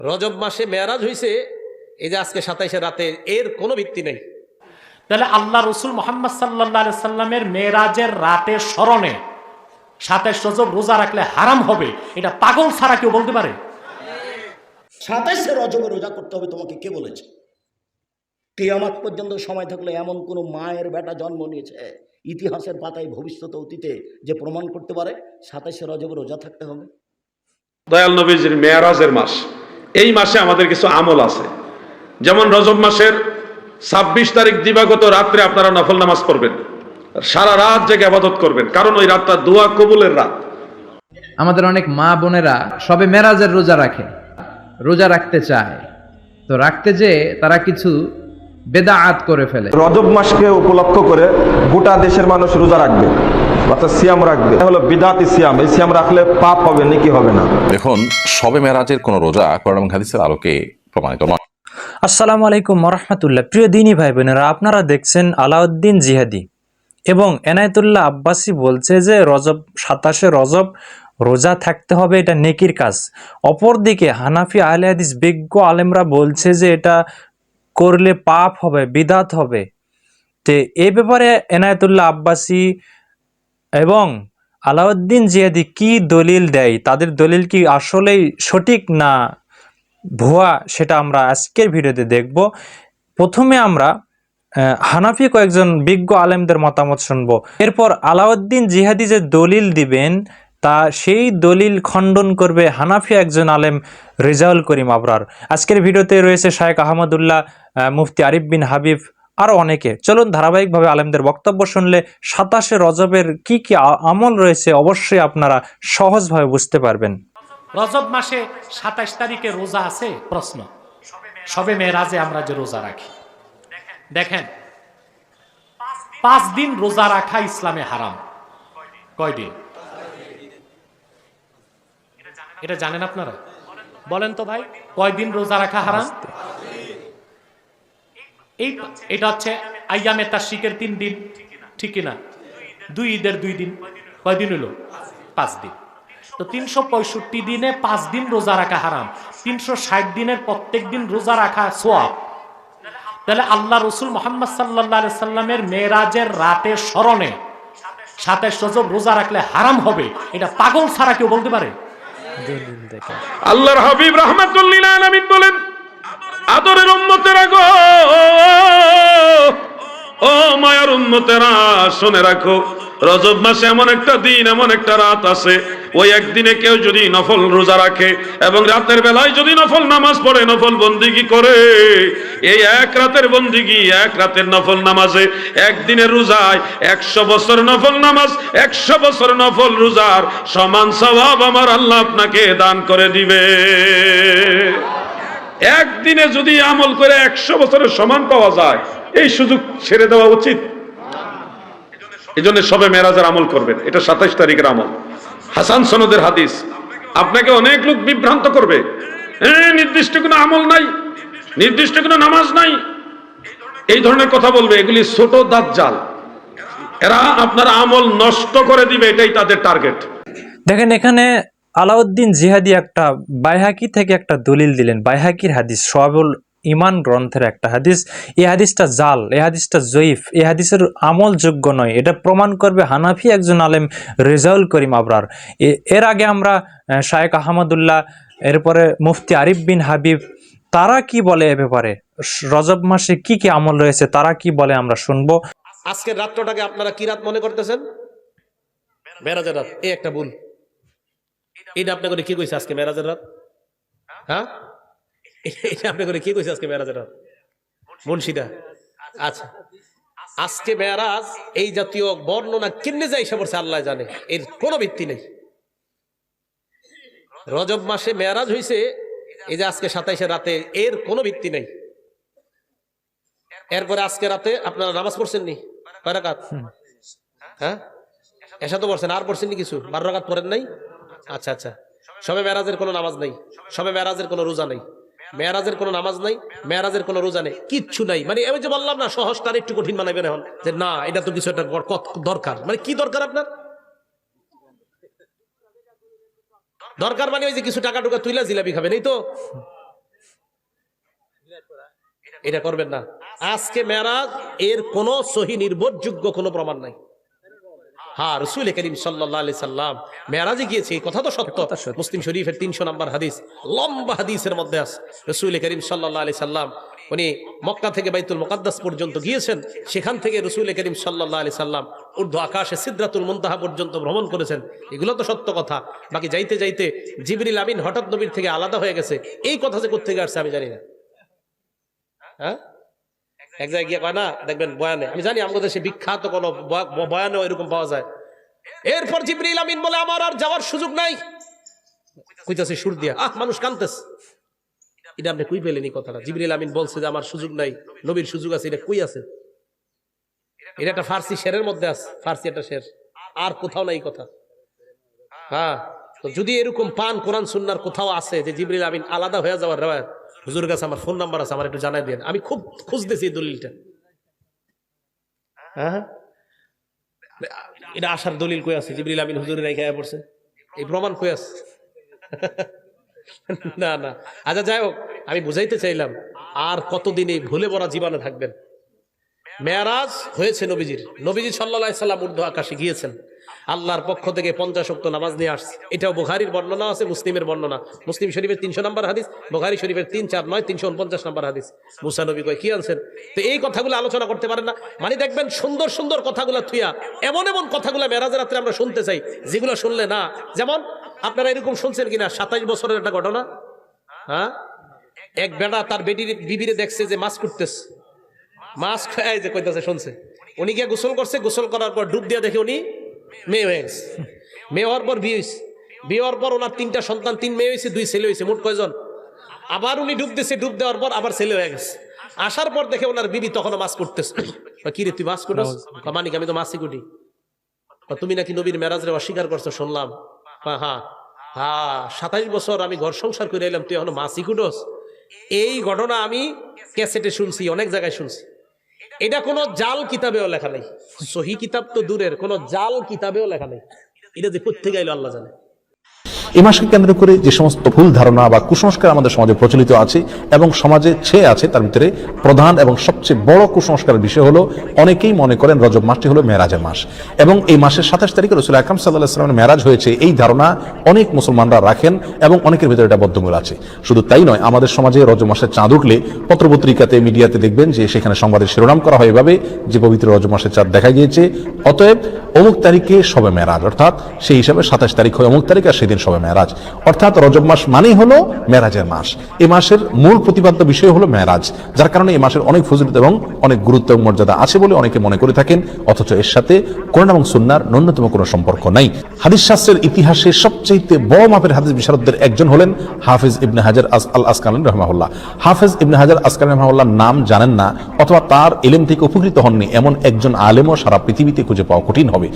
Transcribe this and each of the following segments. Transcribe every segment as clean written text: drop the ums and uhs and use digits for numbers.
রজব মাসে মেয়ারাজ হয়েছে, এই যে আজকে 27 রাতে, এর কোনো ভিত্তি নেই। তাহলে আল্লাহ রসুল মোহাম্মদ সাল্লাল্লাহু আলাইহি সাল্লামের মেরাজের রাতের স্মরণে 27 রজব রোজা রাখলে হারাম হবে, এটা পাগল ছাড়া কেউ বলতে পারে? 27 রজবে রোজা করতে হবে তোমাকে কে বলেছে? কিয়ামত পর্যন্ত সময় থাকলে এমন কোন মায়ের বেটা জন্ম নিয়েছে ইতিহাসের পাতায় ভবিষ্যৎ অতীতে যে প্রমাণ করতে পারে 27 রজবে রোজা থাকতে হবে? দয়াল নবীজির মেয়ারাজের মাস, এই মাসে আমাদের কিছু আমল আছে। যেমন রজব মাসের 26 তারিখ দিবাগত রাত্রে আপনারা নফল নামাজ পড়বেন, সারা রাত জেগে ইবাদত করবেন, কারণ ওই রাতটা দোয়া কবুলের রাত। আমাদের অনেক মা বোনেরা সবে মেরাজের রোজা রাখে, রোজা রাখতে চায়, তো রাখতে যে তারা কিছু বেদাআত করে ফেলে। রজব মাসকে উপলক্ষ করে গোটা দেশের মানুষ রোজা রাখবে, অর্থাৎ সিয়াম রাখবে, হলো বিদাতি সিয়াম। এই সিয়াম রাখলে পাপ হবে, নেকি হবে না। দেখুন, শবে মেরাজের কোন রোজা কোরআন এবং হাদিসের আলোকে প্রমাণিত নয়। আসসালামু আলাইকুম ওয়া প্রিয় দিনী ভাই বোনেরা, আপনারা দেখছেন আলাউদ্দিন জিহাদি এবং এনায়েতুল্লাহ আব্বাসী বলছে যে 27 রজব রোজা থাকতে হবে, এটা নেকির কাজ। অপরদিকে হানাফি আহলে হাদিস বিজ্ঞ আলেমরা বলছে যে এটা করলে পাপ হবে, বিদাত হবে। তো এই ব্যাপারে এনায়েতুল্লাহ আব্বাসী এবং আলাউদ্দিন জিহাদি কি দলিল দেয়, তাদের দলিল কি আসলেই সঠিক না ভুয়া, সেটা আমরা আজকের ভিডিওতে দেখব। প্রথমে আমরা হানাফি কয়েকজন বিজ্ঞ আলেমদের মতামত শুনবো, এরপর আলাউদ্দিন জিহাদি যে দলিল দিবেন তা সেই দলিল খণ্ডন করবে হানাফি একজন আলেম রেজাউল করিম আবরার। আজকের ভিডিওতে রয়েছে শায়েখ আহমদুল্লাহ, মুফতি আরিফ বিন হাবিব, আরো অনেকে। চলুন ধারাবাহিকভাবে আলেমদের বক্তব্য শুনলে 27 রজবের কি কি আমল রয়েছে অবশ্যই আপনারা সহজভাবে বুঝতে পারবেন। রজব মাসে 27 তারিখে রোজা আছে? প্রশ্ন। সবে মেরাজে আমরা যে রোজা রাখি, দেখেন 5 দিন রোজা রাখা ইসলামে হারাম। কয়দিন? এটা জানেন আপনারা? বলেন তো ভাই, কয়দিন রোজা রাখা হারাম? এটা হচ্ছে আইয়ামে তাশরিকের 3 দিন, ঠিক কিনা? 2 ঈদের 2 দিন, কয়দিন হলো? 5 দিন। তো 365 দিনে 5 দিন রোজা রাখা হারাম। 360 দিনের প্রত্যেক দিন রোজা রাখা সওয়াব। তাহলে আল্লাহ রসুল মোহাম্মদ সাল্লাল্লাহু আলাইহি সাল্লামের মেরাজের রাতের স্মরণে 27 রজব রোজা রাখলে হারাম হবে, এটা পাগল ছাড়া কেউ বলতে পারে? আল্লাহর হাবিব রাহমাতুল লিল আলামিন বলেন, আদরের উম্মতেরা গো, ও মায়ার উম্মতেরা, শুনে রাখো, রজব মাসে এমন একটা দিন, এমন একটা রাত আছে, ওই একদিনে কেউ যদি নফল রোজা রাখে এবং রাতের বেলায় যদি নফল নামাজ পড়ে, নফল বন্দিগি করে, এই এক রাতের বন্দিগি, এক রাতের নফল নামাজে, একদিনের রোজায় 100 বছর নফল নামাজ, 100 বছর নফল রোজার সমান সওয়াব আমার আল্লাহ আপনাকে দান করে দিবে। একদিনে যদি আমল করে 100 বছরের সমান পাওয়া যায়, এই সুযোগ ছেড়ে দেওয়া উচিত? এই জন্য সবে মেরাজের আমল করবেন, এটা 27 তারিখের আমল, হাসান সনদের হাদিস। আপনাকে অনেক লোক বিভ্রান্ত করবে, নির্দিষ্ট কোনো আমল নাই, নির্দিষ্ট কোনো নামাজ নাই, এই ধরনের কথা বলবে। এগুলি ছোট দাজ্জাল, এরা আপনার আমল নষ্ট করে দিবে, এটাই তাদের টার্গেট। দেখেন, এখানে আলাউদ্দিন জিহাদি একটা বাইহাকি থেকে একটা দলিল দিলেন, বাইহাকির হাদিস, শুআবুল ইমান গ্রন্থের একটা হাদিস। এই হাদিসটা জাল, এই হাদিসটা জয়ীফ, এই হাদিসের আমল যোগ্য নয়, এটা প্রমাণ করবে হানাফি একজন আলেম রেজাউল করিম আবরার। এর আগে আমরা শায়েখ আহমদুল্লাহ, এরপরে মুফতি আরিফ বিন হাবিব, তারা কি বলে এ ব্যাপারে, রজব মাসে কি কি আমল রয়েছে তারা কি বলে আমরা শুনবো। আজকের রাতটাকে আপনারা কি রাত মনে করতেছেন? মেরাজের রাত। এই একটা ভুল। এটা আপনি করে কি কইছে আজকে মেরাজের রাত? হ্যাঁ, এটা আপনি করে কি কইছে আজকে মেরাজের রাত? মুন্সিদা। আচ্ছা, আজকে মেরাজ এই জাতীয় বর্ণনা কেমনে যায় এসে পড়ছে আল্লাহ জানে, এর কোনো ভিত্তি নেই। রজব মাসে মেরাজ হয়েছে, এই যে আজকে 27 রাতে, এর কোনো ভিত্তি নেই। এরপরে আজকে রাতে আপনারা নামাজ পড়ছেন নি? কয় রাকাত? হ্যাঁ, এসা তো পড়ছেন, আর পড়ছেন নি কিছু? 12 রাকাত পড়েন নাই? আচ্ছা আচ্ছা, সবে মেরাজের কোনো নামাজ নাই, সবে মেরাজের কোনো রোজা নেই, মেরাজের কোনো নামাজ নাই, মেরাজের কোনো রোজা নেই, কিচ্ছু নাই। মানে আমি যে বললাম না, সহজটার একটু কঠিন বানাবেন এখন, যে না এটা তো কিছু একটা দরকার। মানে কি দরকার আপনার? দরকার মানে ওই যে কিছু টাকা টুকা তুইলা জিলাপি খাবেন, এই তো। এটা করবেন না। আজকে মেরাজ এর কোন সহি নির্ভরযোগ্য কোনো প্রমাণ নাই। হ্যাঁ, রাসূল করিম সাল্লাল্লাহু আলাইহি সাল্লাম মেরাজে গিয়েছে, এই কথা তো সত্য। মুসলিম শরীফের 300 নম্বর হাদিস, লম্বা হাদিসের মধ্যে আছে রাসূল করিম সাল্লাল্লাহু আলাইহি সাল্লাম উনি মক্কা থেকে বাইতুল মুকাদ্দাস পর্যন্ত গিয়েছেন। সেখান থেকে রাসূল করিম সাল্লাল্লাহু আলাইহি সাল্লাম ঊর্ধ্ব আকাশে সিদরাতুল মুনতাহা পর্যন্ত ভ্রমণ করেছেন। এগুলো তো সত্য কথা। বাকি যাইতে যাইতে জিবরিল আমিন হঠাৎ নবীর থেকে আলাদা হয়ে গেছে, এই কথা যে কোথা থেকে আসছে আমি জানি না। হ্যাঁ, এক জায়গায় গিয়ে কয় না, দেখবেন বয়ানে, আমি জানি আমাদের দেশে বিখ্যাত কোন বয়ানেও এরকম পাওয়া যায়। এরপর জিবরিল আমিন বলে আমার আর যাওয়ার সুযোগ নাই, কইতাছে সুর দিয়া, মানুষ কাঁদতেছে। এটা আপনি কই পেলেন এই কথাটা? জিবরিল আমিন বলছে যে আমার সুযোগ নাই, নবীর সুযোগ আছে, এটা কই আছে? এটা একটা ফার্সি শেরের মধ্যে আছে, ফার্সি একটা শের, আর কোথাও নাই কথা। হ্যাঁ, তো যদি এরকম পান কোরআন সুন্নাহর কোথাও আছে যে জিবরিল আমিন আলাদা হয়ে যাওয়ার রেওয়ায়াত, হুজুরের কাছে আমার ফোন নাম্বার আছে, আমার একটু জানাই দেন, আমি খুব খুঁজতেছি এই দলিলটা। হ্যাঁ, এটা আসার দলিল কই আছে? জিবরিল আমিন হুজুরের রেখে পড়ছে, এই প্রমাণ কই আছে? না না, আচ্ছা যাই হোক, আমি বুঝাইতে চাইলাম আর কতদিন এই ভুলে ভরা জীবনে থাকবেন। মেরাজ হয়েছে নবীজির, নবীজি সাল্লাল্লাহু আলাইহি সাল্লাম ঊর্ধ্ব আকাশে গিয়েছেন, আল্লাহর পক্ষ থেকে 50 ওয়াক্ত নামাজ নিয়ে আসছে। এটাও বুখারীর বর্ণনা আছে, মুসলিমের বর্ণনা, মুসলিম শরীফের 300 নম্বর হাদিস, বুখারী শরীফের 349 349 নম্বর হাদিস। মুসা নবী কয় কি আনছেন? তো এই কথাগুলো আলোচনা করতে পারেন না, মানে দেখবেন সুন্দর সুন্দর কথাগুলো থুইয়া এমন এমন কথাগুলো মেরাজের রাত্রে আমরা শুনতে চাই যেগুলো শুনলে না। যেমন আপনারা এরকম শুনছেন কিনা 27 বছরের একটা ঘটনা। হ্যাঁ, এক বেটা তার বিবিরে দেখছে যে মাছ কুটতেছে, মাছ খায় যে কইতাছে শুনছে, উনি গিয়ে গোসল করছে, গোসল করার পর ডুব দিয়ে দেখে উনি মেয়ে হয়ে গেছে। মেয়ে হওয়ার পর বিয়ে হয়েছে, বিয়ে হওয়ার পর ওনার 3টা সন্তান, 3 মেয়ে হয়েছে 2 ছেলে হয়েছে, মোট কয়জন? আবার উনি ডুব দিয়েছে, ডুব দেওয়ার পর আবার ছেলে হয়ে গেছে। আসার পর দেখে ওনার বিবি তখনও মাছ করতেছে। কি রে তুই মাছ কুটস? মানিক আমি তো মাছই কুটি। তুমি নাকি নবীর মেরাজরে অস্বীকার করছো শুনলাম। হ্যাঁ হ্যাঁ হ্যাঁ, 27 বছর আমি ঘর সংসার করে এলাম, তুই এখনো মাছই কুটস? এই ঘটনা আমি ক্যাসেটে শুনছি, অনেক জায়গায় শুনছি। এটা কোনো জাল কিতাবেও লেখা নেই, সহি কিতাব তো দূরের, কোনো জাল কিতাবেও লেখা নেই। এটা যে কোত্থেকে আইলো আল্লাহ জানে। এই মাসকে কেন্দ্র করে যে সমস্ত ভুল ধারণা বা কুসংস্কার আমাদের সমাজে প্রচলিত আছে এবং সমাজে ছেয়ে আছে, তার ভিতরে প্রধান এবং সবচেয়ে বড় কুসংস্কারের বিষয় হলো, অনেকেই মনে করেন রজব মাসটি হলো মেরাজের মাস এবং এই মাসের 27 তারিখে রাসূল আকরাম সাল্লাল্লাহু আলাইহি ওয়াসাল্লামের মেরাজ হয়েছে, এই ধারণা অনেক মুসলমানরা রাখেন এবং অনেকের ভিতরে এটা বদ্ধমূল আছে। শুধু তাই নয়, আমাদের সমাজে রজব মাসের চাঁদ উঠলে পত্রপত্রিকাতে, মিডিয়াতে দেখবেন যে সেখানে সংবাদের শিরোনাম করা হয় এভাবে যে পবিত্র রজব মাসের চাঁদ দেখা গিয়েছে, অতএব অমুক তারিখে শবে মেরাজ, অর্থাৎ সেই হিসাবে 27 তারিখ হয় অমুক তারিখ আর সেদিন শবে মেরাজ, অর্থাৎ রজব মাস মানেই হলো মেরাজের মাস। এই মাসের মূল প্রতিপাদ্য বিষয় হলো মেরাজ, যার কারণে এই মাসের অনেক ফজিলত এবং অনেক গুরুত্ব এবং মর্যাদা আছে বলে অনেকে মনে করে থাকেন, অথচ এর সাথে কোরআন এবং সুন্নাহর ন্যূনতম কোনো সম্পর্ক নাই। হাদিস শাস্ত্রের ইতিহাসে সবচেয়ে বড় মাপের হাদিস বিশারদদের একজন হলেন হাফিজ ইবনে হাজার আল আসকালানি রাহিমাহুল্লাহ। হাফিজ ইবনে হাজার আসকালানি রাহিমাহুল্লাহর নাম জানেন না অথবা তার ইলম থেকে উপকৃত হননি এমন একজন আলেমও সারা পৃথিবীতে খুঁজে পাওয়া কঠিন হবে।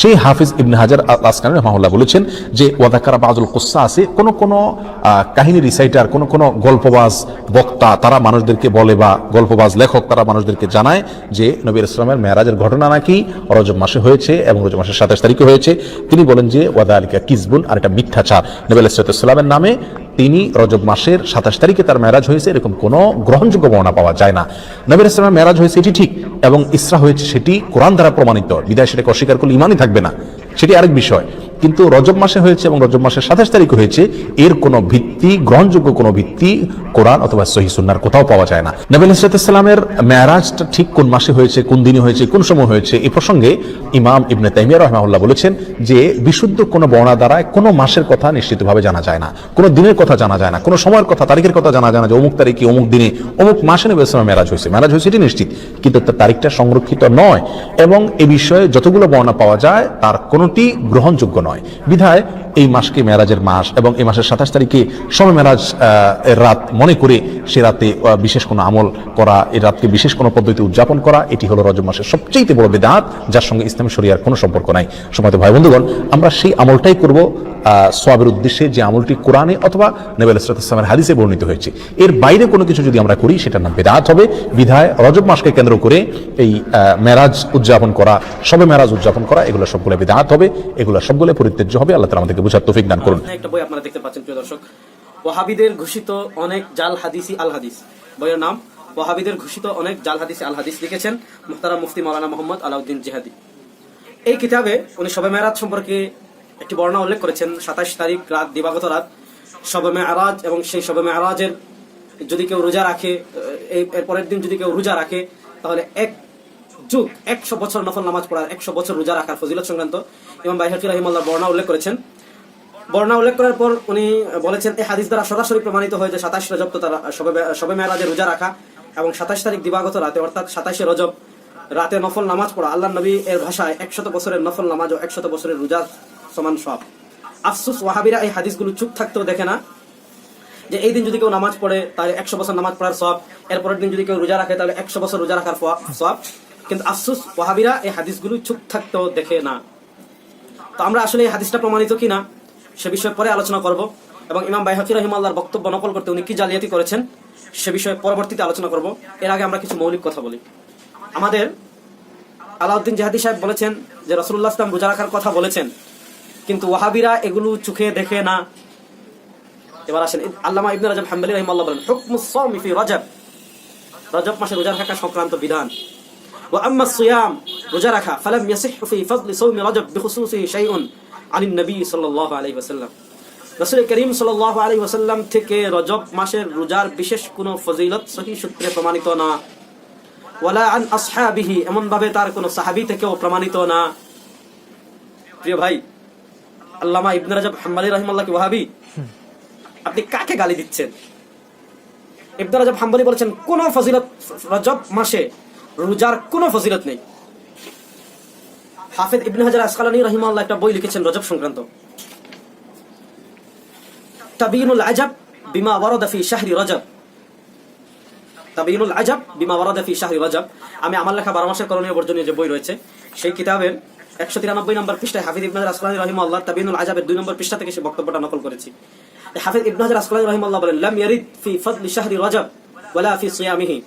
সেই হাফিজ ইবনে হাজার আল আসকালানি রাহিমাহুল্লাহ বলেছেন যে ওয়াদাকারা বাযুল কুসসা আছে, কোন কাহিনী রিসাইটার, কোন গল্পবাজ বক্তা তারা মানুষদেরকে বলে, বা গল্পবাজ লেখক তারা মানুষদেরকে জানায় যে নবী ইসলামের মেরাজের ঘটনা নাকি রজব মাসে হয়েছে এবং রজব মাসের 27 তারিখে হয়েছে। তিনি বলেন যে ওয়াদালিকা কিজবুন, আর এটা মিথ্যাচার। নবী ইসলামের নামে তিনি রজব মাসের 27 তারিখে তার মেরাজ হয়েছে এরকম কোনো গ্রহণযোগ্য বর্ণনা পাওয়া যায় না। নবী ইসলামের মেরাজ হয়েছে এটি ঠিক এবং ইসরা হয়েছে সেটি কোরআন দ্বারা প্রমাণিত, বিদায় সেটাকে অস্বীকার করলে ইমানই থাকবে না, সেটি আরেক বিষয়। কিন্তু রজব মাসে হয়েছে এবং রজব মাসের 27 তারিখে হয়েছে, এর কোনো ভিত্তি, গ্রহণযোগ্য কোনো ভিত্তি কোরআন অথবা সহিহ সুন্নাহর কোথাও পাওয়া যায় না। নবী সাল্লাল্লাহু মেরাজটা ঠিক কোন মাসে হয়েছে, কোন দিনে হয়েছে, কোন সময় হয়েছে, এই প্রসঙ্গে ইমাম ইবনে তাইমিয়া রাহিমাহুল্লাহ বলেছেন যে বিশুদ্ধ কোনো বর্ণনা দ্বারা কোনো মাসের কথা নিশ্চিতভাবে জানা যায় না, কোনো দিনের কথা জানা যায় না, কোনো সময়ের কথা, তারিখের কথা জানা যায় না যে অমুক তারিখে অমুক দিনে অমুক মাসে নবী সাল্লাল্লাহু মেরাজ হয়েছে এটি নিশ্চিত, কিন্তু তার তারিখটা সংরক্ষিত নয় এবং এ বিষয়ে যতগুলো বর্ণনা পাওয়া যায় তার কোনোটি গ্রহণযোগ্য নয়। বিধায় এই মাসকে মেরাজের মাস এবং এই মাসের 27 তারিখে শবে মেরাজ এর রাত মনে করে সে রাতে বিশেষ কোনো আমল করা, এই রাতকে বিশেষ কোনো পদ্ধতি উদযাপন করা, এটি হলো রজব মাসের সবচেয়ে বড় বিদআত, যার সঙ্গে ইসলামী শরিয়ার কোনো সম্পর্ক নাই। সম্মানিত ভাই বন্ধুগণ, আমরা সেই আমলটাই করব সওয়াবের উদ্দেশ্যে, যে আমলটি কোরআনে অথবা নবী সাল্লাল্লাহু আলাইহি ওয়াসাল্লামের হাদিসে বর্ণিত হয়েছে। এর বাইরে কোনো কিছু যদি আমরা করি সেটার নাম বিদআত হবে। বিধায় রজব মাসকে কেন্দ্র করে এই মেরাজ উদযাপন করা, শবে মেরাজ উদযাপন করা, এগুলো সবগুলো বিদআত হবে, এগুলো সবগুলো পরিত্যাজ্য হবে। আল্লাহ তাআলা আমাদেরকে বুঝার তৌফিক দান করুন। একটা বই আপনারা দেখতে পাচ্ছেন প্রিয় দর্শক, ওয়াহাবিদের ঘোষিত অনেক জাল হাদিসি আল হাদিস, বইয়ের নাম ওয়াহাবিদের ঘোষিত অনেক জাল হাদিস আল হাদিস লিখেছেন মুহতারাম মুফতি মাওলানা মোহাম্মদ আলাউদ্দিন জিহাদি। এই কিতাবে উনি শবে মেরাজ সম্পর্কে একটি বর্ণনা উল্লেখ করেছেন। 27 তারিখ রাত, দিবাগত রাত শবে মেরাজ, এবং সেই শবে মেরাজের যদি কেউ রোজা রাখে, এর পরের দিন যদি কেউ রোজা রাখে, তাহলে 100 বছর নফল নামাজ পড়ার, 100 বছর রোজা রাখার ফজিলত সংক্রান্ত ইমাম বাইহাকি রাহিমাহুল্লাহ বর্ণনা উল্লেখ করেছেন। বর্ণনা উল্লেখ করার পর উনি বলেছেন এই হাদিস দ্বারা সরাসরি প্রমাণিত হয় যে 27 রজব তো তারা শবে মেরাজে রোজা রাখা এবং 27 তারিখ দিবাগত রাতে অর্থাৎ 27 রজব রাতে নফল নামাজ পড়া আল্লাহর নবী এর ভাষায় 100 বছরের নফল নামাজ ও 100 বছরের রোজা সমান সওয়াব। আফসোস ওয়াহাবিরা এই হাদিসগুলো চুপ থাকতেও দেখে না যে এই দিন যদি কেউ নামাজ পড়ে তাহলে 100 বছর নামাজ পড়ার সওয়াব, এরপরের দিন যদি কেউ রোজা রাখে তাহলে 100 বছর রোজা রাখার সওয়াব। কিন্তু আফসোস ওয়াহাবিরা এই হাদিসগুলো চুপ থাকতেও দেখে না। তো আমরা আসলে এই হাদিসটা প্রমাণিত কিনা সে বিষয়ে পরে আলোচনা করব, এবং ইমাম বাইহাকি রাহিমাহুল্লাহর বক্তব্য নকল করতে উনি কি জালিয়াতি করেছেন সে বিষয়ে পরবর্তীতে আলোচনা করব। এর আগে আমরা কিছু মৌলিক কথা বলি। আমাদের আলাউদ্দিন জিহাদি সাহেব বলেছেন যে রাসূলুল্লাহ সাল্লাল্লাহু আলাইহি ওয়াসাল্লাম রোজা রাখার কথা বলেছেন, কিন্তু ওয়াহাবিরা এগুলো চোখে দেখে না। এবার আসেন আল্লামা ইবনে রাজব হাম্বলি রাহিমাহুল্লাহ বলেন হুকমুস সাওমি ফি রজব, রজব মাসে রোজা রাখা সংক্রান্ত বিধান। ওয়া আম্মা সিয়াম, রোজা রাখা, ফালাম ইয়াসিহু ফি ফাদলি সাওমি রজব বিখুসুসিহি শাইউন আনিন নবী সাল্লাল্লাহু আলাইহি ওয়াসাল্লাম। রাসূল করিম সাল্লাল্লাহু আলাইহি ওয়াসাল্লাম থেকে রজব মাসের রোজার বিশেষ কোনো ফজিলত সহিহ সূত্রে প্রমাণিত না। ওয়ালা আন আসহাবিহি, এমন ভাবে তার কোনো সাহাবী থেকেও প্রমাণিত না। প্রিয় ভাই, আল্লামা ইবনে রাজব হাম্বলি রাহিমাহুল্লাহ কি ওয়াহাবি? আপনি কাকে গালি দিচ্ছেন? ইবনে রাজব হাম্বলি বলেছেন কোন ফজিলত, রজব মাসে রোজার কোনো ফজিলত নেই। হাফেজ ইবনে হাজার আসকালানী রাহিমাহুল্লাহ একটা বই লিখেছেন রজব সংক্রান্ত, তাবিয়ুনুল আজাব বিমা ওয়ারাদা ফি শাহরি রজব। তাবিয়ুনুল আজাব বিমা ওয়ারাদা ফি শাহরি রজব। আমি আমার লেখা 12 মাসের করণীয় বর্জনীয় যে বই রয়েছে সেই কিতাবের 193 নম্বর পৃষ্ঠায় হাফেজ ইবনে হাজার আসকালানী রাহিমাহুল্লাহ তাবিয়ুনুল আজাবের 2 নম্বর পৃষ্ঠা থেকে সেই বক্তব্যটা নকল করেছি। হাফেজ ইবনে হাজার আসকালানী রাহিমাহুল্লাহ বলেন লাম ইয়ারিদ ফি ফাদলি শাহরি রজব ওয়ালা ফি সিয়ামিহি,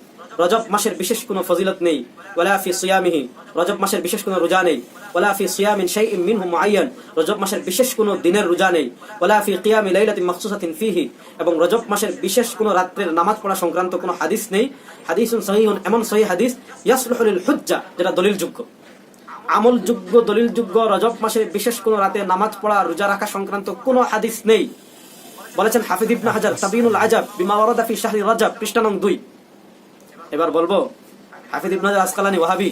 রজব মাসের বিশেষ কোনো ফজিলত নেই। ওয়ালা ফি সিয়ামিহি, রজব মাসের বিশেষ কোনো রোজা নেই। ওয়ালা ফি সিয়ামিন শাইইন মিনহু মুআয়্যান, রজব মাসের বিশেষ কোনো দিনের রোজা নেই। ওয়ালা ফি কিয়ামি লাইলাতিন মাখসুসাতিন ফিহি, এবং রজব মাসের বিশেষ কোনো রাত্রের নামাজ পড়া সংক্রান্ত কোনো হাদিস নেই। হাদিসুন সহিহুন, এমন সহিহ হাদিস ইয়াসলুহু লিল হুজ্জা, যেটা দলিলযোগ্য, আমলযোগ্য, দলিলযোগ্য। রজব মাসের বিশেষ কোনো রাতে নামাজ পড়া, রোজা রাখা সংক্রান্ত কোনো হাদিস নেই। বলেছেন হাফিজ ইবনে হাজার তাবিয়ুনুল আজাব বিমা ওয়ারাদা ফি শাহরি রজব, পৃষ্ঠা নং 2। এবার বলবো হাফিজ ইবনে হাজার আসকালানী ওয়াহাবি।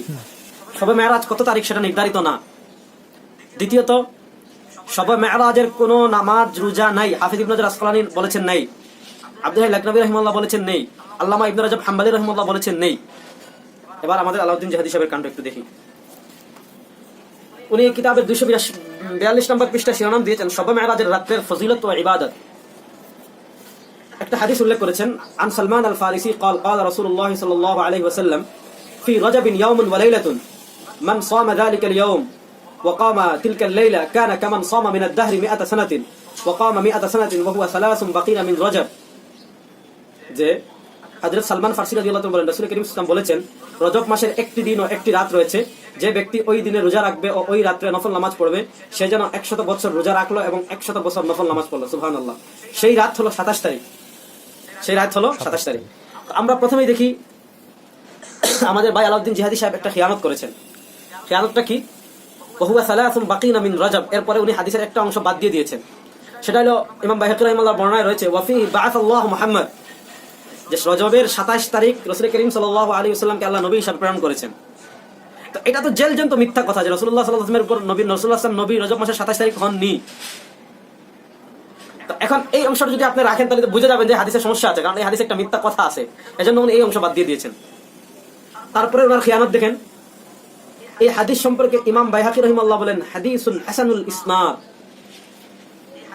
শবে মেরাজ কত তারিখ সেটা নির্ধারিত না। দ্বিতীয়ত, শবে মেরাজের কোনো নামাজ রোজা নাই, হাফিজ ইবনে হাজার আসকালানী বলেছেন নেই। আব্দুল্লাহ লাকনবী রাহিমাহুল্লাহ বলেছেন নেই। আল্লামা ইবনে রাজব হাম্বলি রাহিমাহুল্লাহ বলেছেন নেই। এবার আমাদের আলাউদ্দিন জিহাদি সাহেবের কাণ্ড একটু দেখি। উনি কিতাবের 242 নম্বর পৃষ্ঠা শিরোনাম দিয়েছেন শবে মেরাজের রাতের ফজিলত ও ইবাদত। একটা হাদিস উল্লেখ করেছেন আন সালমান আল ফারিসি قال قال رسول الله صلى الله عليه وسلم في رجب يوم وليلة من صام ذلك اليوم وقام تلك الليلة كان كمن صام من الدهر 100 سنة وقام 100 سنة وهو 3 بقين من رجب। যে হযরত সালমান ফারসি রাদিয়াল্লাহু তাআলা বলেন রাসূল করিম সাল্লাল্লাহু আলাইহি ওয়াসাল্লাম বলেছেন রজব মাসের একটি দিন ও একটি রাত রয়েছে, যে ব্যক্তি ওই দিনে রোজা রাখবে ও ওই রাতে নফল নামাজ পড়বে সে যেন 100 বছর রোজা রাখলো এবং 100 বছর নফল নামাজ পড়লো। সুবহানাল্লাহ। সেই রাত হলো 27 তারিখ। সেই রাত হলো 27 তারিখ। আমরা প্রথমেই দেখি আমাদের ভাই আলাউদ্দিন জিহাদি সাহেব একটা খিয়ানত করেছেন। খিয়ানতটা কি? ওহুয়া সালাসুন বাকিনা মিন রজব। এরপরে উনি হাদিসের একটা অংশ বাদ দিয়ে দিয়েছেন। সেটা হলো ইমাম বাইহাকি রাহিমাহুল্লাহ বর্ণনায় রয়েছে ওয়াফি বাআসাল্লাহু মুহাম্মদ, যে রজবের 27 তারিখ রাসূল করিম সাল্লাল্লাহু আলাইহি ওয়াসাল্লামকে আল্লাহ নবী হিসেবে প্রেরণ করেছেন। তো এটা তো জেলজন্ত মিথ্যা কথা যে রাসূলুল্লাহ সাল্লাল্লাহু আলাইহি ওয়াসাল্লামের উপর রাসূলুল্লাহ সাল্লাল্লাহু আলাইহি ওয়াসাল্লাম নবী রজব মাসের 27 তারিখ হননি। তো এখন এই অংশটা যদি আপনি রাখেন তাহলে বুঝে যাবেন যে হাদিসের সমস্যা আছে, কারণ এই হাদিসে একটা মিথ্যা কথা আছে, এজন্য উনি এই অংশ বাদ দিয়ে দিয়েছেন। তারপরে ওনার খিয়ানত দেখেন। এই হাদিস সম্পর্কে ইমাম বাইহাকি রাহিমাহুল্লাহ বলেন হাদিসুন হাসানুল ইসনাদ,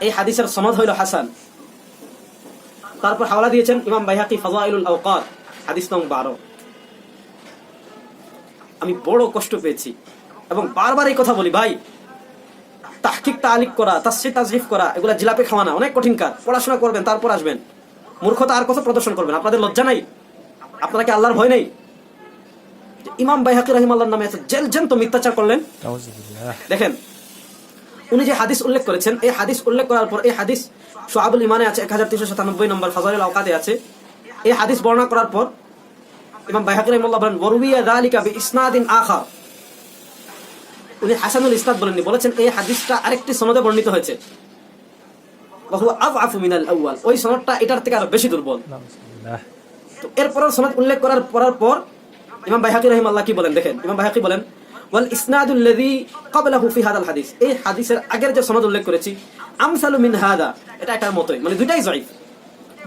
এই হাদিসের সনদ হইল হাসান। তারপর হাওয়ালা দিয়েছেন ইমাম বাইহাকি ফাযাইলুল আওকাত হাদিস নং 12। আমি বড় কষ্ট পেয়েছি এবং বারবার এই কথা বলি, ভাই তাহকিক তালিক করা, তাসসির তাজরিফ করা, এগুলা জিলাপি খাওয়ানা অনেক কঠিন কাজ। পড়াশোনা করবেন তারপর আসবেন, মূর্খতা আর কত প্রদর্শন করবেন? আপনাদের লজ্জা নাই? আপনারা কি আল্লাহর ভয় নেই? ইমাম বাইহাকি রাহিমাহুল্লাহর নামে জেলজন্ত মিথ্যাচার করলেন। দেখেন উনি যে হাদিস উল্লেখ করেছেন, এই হাদিস উল্লেখ করার পর এই হাদিস শুআবুল ঈমানে আছে 1397 নম্বর, ফাযাইলুল আওকাতে আছে। এই হাদিস বর্ণনা করার পর ইমাম বাইহাকী রাহিমাহুল্লাহ বলেন ওয়ারুবিয়া যালিকা বিইসনাদিন আখার, উনি হাসানুল ইসনাদ বলেননি, বলেছেন এই হাদিসটা আরেকটি সনদে বর্ণিত হয়েছে, ওয়া হুয়া আযআফু মিনাল আউয়াল, ওই সনদটা এটার থেকে আরো বেশি দুর্বল। তো এরপর সনদ উল্লেখ করার পর ইমাম বাইহাকী রাহিমাহুল্লাহ কি বলেন দেখেন, ইমাম বাইহাকী বলেন ওয়াল ইসনাদুল লাযী ক্বাবলাহু ফি হাদাল হাদিস, এই হাদিসের আগের যে সনদ উল্লেখ করেছি আমসালু মিন হাদা, এটা এটার মতই, মানে দুটাই জয়ীফ,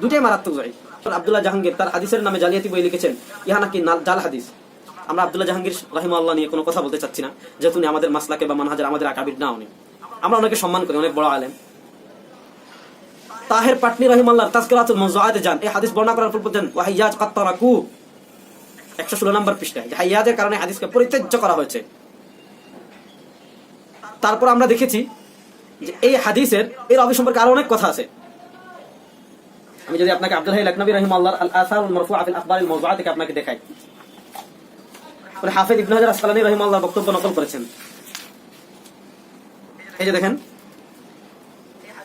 দুটাই মারাত্মক জয়ীফ। আব্দুল্লাহ জাহাঙ্গীর তার হাদিসের নামে জালিয়াতি বই লিখেছেন, ইহা নাকি জাল হাদিস। আমরা আব্দুল্লাহ জাহাঙ্গীর রাহিমাহুল্লাহ নিয়ে কোনো কথা বলতে চাচ্ছি না, যেহেতু উনি আমাদের মাসলাকে বা মানহাজের আমাদের আকাবির না, উনি আমরা অনেকে সম্মান করি, অনেক বড় আলেম। তাহের পাটনি রাহিমাহুল্লাহ তাযকিরাতুল মাওযুআতে যান, এই হাদিস বর্ণনা করার পর বলেন ওয়া হাইয়াজ কাদ তারাকু, 116 নম্বর পৃষ্ঠায়, যে হাইয়াজের কারণে হাদিসকে পরিত্যাজ্য করা হয়েছে। তারপর আমরা দেখেছি যে এই হাদিসের এর রাবি সম্পর্কে আরো অনেক কথা আছে। আমি যদি আপনাকে আব্দুল হাই লাকনবী রাহিমাহুল্লাহ আল আসারুল মারফুআ ফিল আখবারিল মাওযুআ থেকে আপনাকে দেখাই, হাফেজ ইবনে হাজার আসকালানী রাহিমাহুল্লাহ বক্তব্য নকল করেছেন। এই যে দেখেন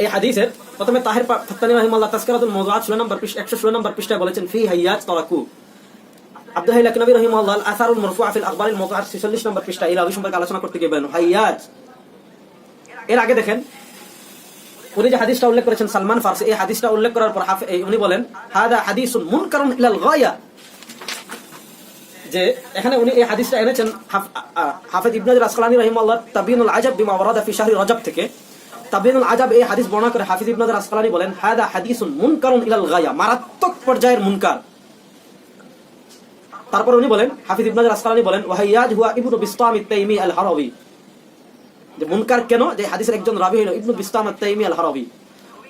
এই হাদিসের প্রথমে তাহের ফাত্তানি রাহিমাহুল্লাহ তাযকিরাতুল মাওযুআত 116 নম্বর পৃষ্ঠায় বলেছেন ফি হাইয়াজ তারাকু। আব্দুল হাই লাকনবী রাহিমাহুল্লাহ আল আসারুল মারফুআ ফিল আখবারিল মাওযুআত 46 নম্বর পৃষ্ঠায় এই রাবি সম্পর্কে আলোচনা করতে গিয়ে বলেন হাইয়াজ। এর আগে দেখেন উনি যে হাদিসটা উল্লেখ করেছেন সালমান ফারসি, এই হাদিসটা উল্লেখ করার পর উনি বলেন হাদা হাদিসুন মুনকারুন ইলাল গায়া, যে এখানে উনি এই হাদিসটা এনেছেন হাফেজ ইবনে হাজার আসকালানী রাহিমাহুল্লাহ তাবিয়ুনুল আজাব বিমা ওয়ারাদা ফি শাহরি রজব থেকে। তাবিয়ুনুল আজাব এই হাদিস বর্ণনা করে হাফেজ ইবনে হাজার আসকালানী বলেন হাদা হাদিসুন মুনকারুন ইলাল গায়া, মারাত্মক পর্যায়ের মুনকার। তারপর উনি বলেন হাফেজ ইবনে হাজার আসকালানী বলেন ওয়া হাইয়াজ হুয়া ইবনু বিসতাম আত-তাইমি আল হারাবি, যে মুনকার কেন, যে হাদিসের একজন রাবী হলো ইবনু বিসতাম আত-তাইমি আল হারাবি,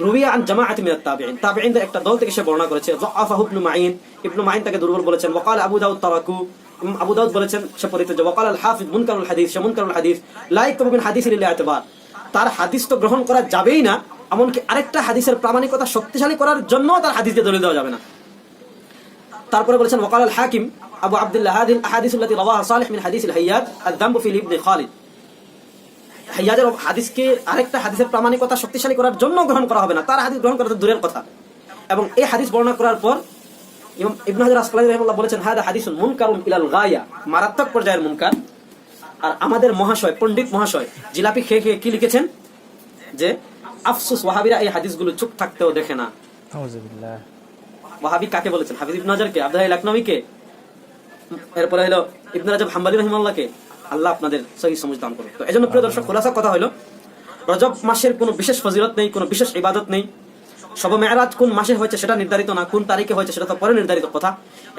রুবিয়া আন জামাআত মিনাত তাবিঈন, তাবিঈনদের একটা দল থেকে সে বর্ণনা করেছে। যাআফাহু ইবনু মাঈন, ইবনু মাঈন তাকে দুর্বল বলেছেন। ওয়াকাল আবু দাউদ তারাকু, আবু দাউদ বলেছেন সে পরিত্যাজ্য। ওয়াকাল আল হাফিজ মুনকারুল হাদিস, সে মুনকারুল হাদিস লা ইয়াকতুবু মিন হাদিসিল ইতিবার, তার হাদিস তো গ্রহণ করা যাবেই না, এমনকি আরেকটা হাদিসের প্রামাণিকতা শক্তিশালী করার জন্য তার হাদিস দিয়ে দলিল দেওয়া যাবে না। তারপরে বলেছেন ওয়াকাল আল হাকিম আবু আব্দুল্লাহ হাদিল আহাদিসুল্লাতী রাওয়াহা সালিহ মিন হাদিসিল হাইয়াজ আয-যামবু ফি ইবনে খালিদ, হাইয়াজের হাদিসকে আরেকটা হাদিসের প্রামাণিকতা শক্তিশালী করার জন্য গ্রহণ করা হবে না, তার হাদিস গ্রহণ করা তো দূরের কথা। এবং এই হাদিস বর্ণনা করার পর ইমাম ইবনে হাজার আসকালানী রাহিমাহুল্লাহ বলেছেন হাদা হাদিসুন মুনকারুন ইলাল গায়া, মারাত্মক পর্যায়ের মুনকার। আর আমাদের মহাশয় পণ্ডিত মহাশয় জিলাপি খেয়ে খেয়ে কি লিখেছেন, যে আফসোস ওয়াহাবিরা এই হাদিসগুলো চুপ থাকতেও দেখে না। আউযুবিল্লাহ। ওয়াহাবি কাকে বলেছেন? হাফিজ ইবনে হাজারকে, আব্দুল হাই লাকনবীকে, এরপরে হলো ইবনে রাজব হাম্বলী রাহিমাহুল্লাহকে। আল্লাহ আপনাদের সহিহ সমঝ দান করুন। তো এজন্য প্রিয় দর্শক, খোলাসা কথা হলো রজব মাসের কোনো বিশেষ ফজিলত নেই, কোনো বিশেষ ইবাদত নেই। শবে মেরাজ কোন মাসে হয়েছে সেটা নির্ধারিত না, কোন তারিখে হয়েছে সেটা তো পরে নির্ধারিত কথা।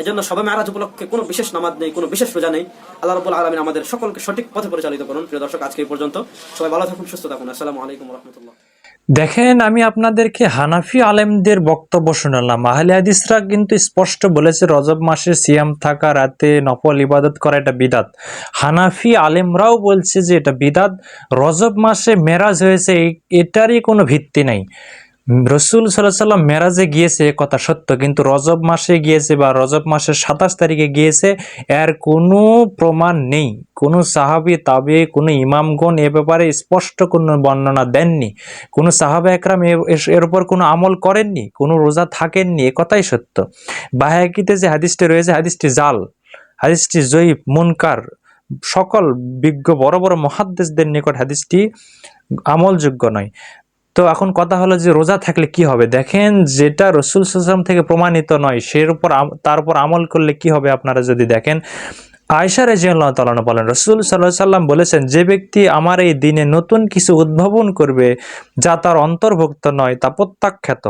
এজন্য শবে মেরাজ উপলক্ষে কোনো বিশেষ নামাজ নেই, কোনো বিশেষ রোজা নেই। আল্লাহ রাব্বুল আলামিন আমাদের সকলকে সঠিক পথে পরিচালিত করুন। প্রিয় দর্শক, আজকে এই পর্যন্ত, সবাই ভালো থাকুন, সুস্থ থাকুন। আসসালামু আলাইকুম ওয়া রাহমাতুল্লাহ। দেখেন, আমি আপনাদেরকে হানাফি আলেমদের বক্তব্য শোনালাম। আহলে হাদিসরা কিন্তু স্পষ্ট বলেছে রজব মাসে সিয়াম থাকা, রাতে নফল ইবাদত করা এটা বিদাত। হানাফি আলেমরাও বলছে যে এটা বিদাত। রজব মাসে মেরাজ হয়েছে, এটারই কোনো ভিত্তি নাই। রসুল সাল্লাল্লাহু আলাইহি সাল্লাম মেরাজে গিয়েছে কথা সত্য, কিন্তু রজব মাসে গিয়েছে বা রজব মাসের 27 তারিখে গিয়েছে এর কোনো প্রমাণ নেই। কোনো সাহাবী তাবে কোনো ইমামগণ এ ব্যাপারে স্পষ্ট কোনো বর্ণনা দেননি। কোনো সাহাবা একরাম এর উপর কোনো আমল করেননি, কোনো রোজা থাকেননি, এ কথাই সত্য। বায়হাকিতে যে হাদিসটি রয়েছে, হাদিসটি জাল, হাদিসটি জয়ীফ, মুনকার। সকল বিজ্ঞ বড় বড় মুহাদ্দিসদের নিকট হাদিসটি আমলযোগ্য নয়। তো এখন কথা হলো যে রোজা থাকলে কি হবে। দেখেন, যেটা রাসূল সাল্লাল্লাহু আলাইহি ওয়াসাল্লাম থেকে প্রমাণিত নয় তার উপর আমল করলে কি হবে আপনারা যদি দেখেন। আয়েশা রাদিয়াল্লাহু তাআলা বলেন, রাসূল সাল্লাল্লাহু আলাইহি ওয়াসাল্লাম বলেছেন, যে ব্যক্তি আমার এই দিনে নতুন কিছু উদ্ভাবন করবে যা তার অন্তর্ভুক্ত নয় তা প্রত্যাখ্যাত।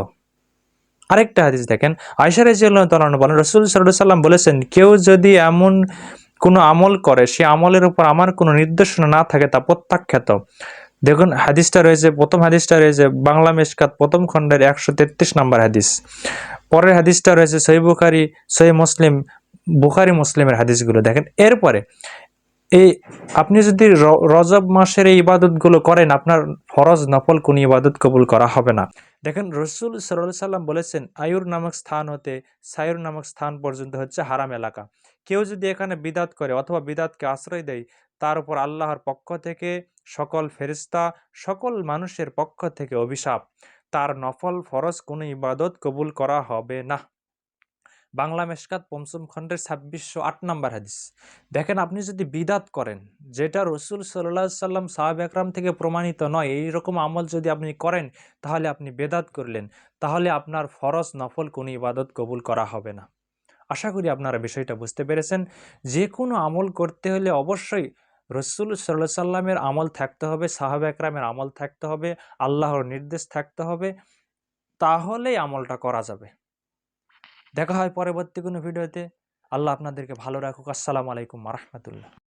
আরেকটা হাদিস দেখেন, আয়েশা রাদিয়াল্লাহু তাআলা বলেন, রাসূল সাল্লাল্লাহু আলাইহি ওয়াসাল্লাম বলেছেন, কেউ যদি এমন কোনো আমল করে সে আমলের উপর আমার কোনো নির্দেশনা না থাকে তা প্রত্যাখ্যাত। দেখুন, হাদিসটা রয়েছে, প্রথম হাদিসটা রয়েছে বাংলা মিশকাত প্রথম খণ্ডের 133 নম্বর হাদিস। পরের হাদিসটা রয়েছে সহিহ বুখারী, সহিহ মুসলিম, বুখারী মুসলিমের হাদিসগুলো দেখেন। এরপরে এই আপনি যদি রজব মাসের এই ইবাদতগুলো করেন, আপনার ফরজ নফল কোন ইবাদত কবুল করা হবে না। দেখেন, রাসূল সাল্লাল্লাহু আলাইহি সাল্লাম বলেছেন, আয়ুর নামক স্থান হতে সায়ুর নামক স্থান পর্যন্ত হচ্ছে হারাম এলাকা। কেউ যদি এখানে বিদাত করে অথবা বিদাতকে আশ্রয় দেয়, তার উপর আল্লাহর পক্ষ থেকে, সকল ফেরেশতা, সকল মানুষের পক্ষ থেকে অভিশাপ। তার নফল ফরজ কোনো ইবাদত কবুল করা হবে না। বাংলা মেশকাত পঞ্চম খণ্ডের 2608 নম্বর হাদিস। দেখেন, আপনি যদি বিদাত করেন, যেটা রসুল সাল্লাল্লাহু আলাইহি সাল্লাম সাহাবা একরাম থেকে প্রমাণিত নয়, এইরকম আমল যদি আপনি করেন, তাহলে আপনি বেদাত করলেন, তাহলে আপনার ফরজ নফল কোনো ইবাদত কবুল করা হবে না। আশা করি আপনারা বিষয়টা বুঝতে পেরেছেন। যে কোনো আমল করতে হলে অবশ্যই রসুল সাল্লাল্লাহু আলাইহি সাল্লামের আমল থাকতে হবে, সাহাবা একরামের আমল থাকতে হবে, আল্লাহর নির্দেশ থাকতে হবে, তাহলেই আমলটা করা যাবে। দেখা হয় পরবর্তী কোনো ভিডিওতে। আল্লাহ আপনাদেরকে ভালো রাখুক। আসসালামু আলাইকুম ওয়া রাহমাতুল্লাহ।